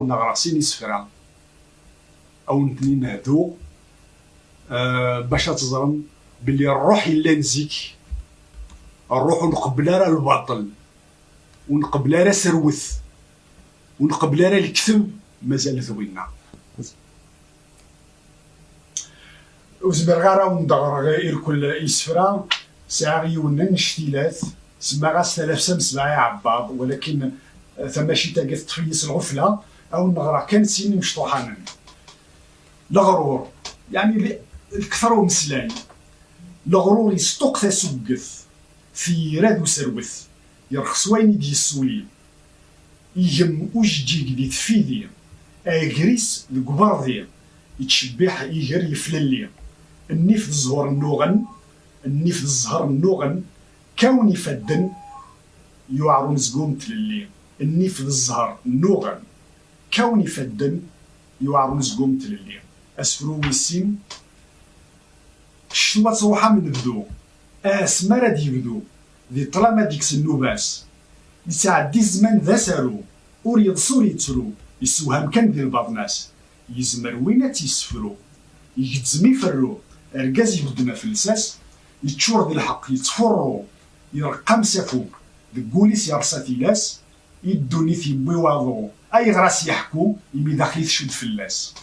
نغرا سين يسفرا او نتني نهدو باش تزرم باللي الروح الا نزيك الروح نقبل راه الباطل ونقبل راه سروث ونقبل راه الكذب مازال ذوينا وزبر غارا وندغر غير كل يسفرا ساعة يونن نشتيلات سما غاس 3700 عباد ولكن ثماشي تاقات تفيس الغفلة او نغرا كان سين مشطوحانا الغرور يعني الكثر ومسلاي الغرور يستوق سوقث في راد وسروث يرخص وين يدي السولي يجم وجديك دي تفيدي اغريس الكبار يتشبح يجر يفللي النيف الزهور النوغن النيف الزهر النوغن كوني فدن يوعرون زقوم تللي النيف الزهر النوغن كوني فدن يوعرون زقوم تللي اسفرو ويسين شنو تروحا من بدو اسمرا دي بدو دي طلاما ديكس النوباس يساعد الزمان ذا سارو وريض صور يترو يسوهم كان ديال بعض الناس يزمر وين تيسفرو يجزم يفرو اركاز يبدنا في اللساس يتشور ديال الحق يتفرو يرقم سافو دكوليس يرساتي لاس يدوني في بويواضو اي غراس يحكو يمي داخلي تشد في اللاس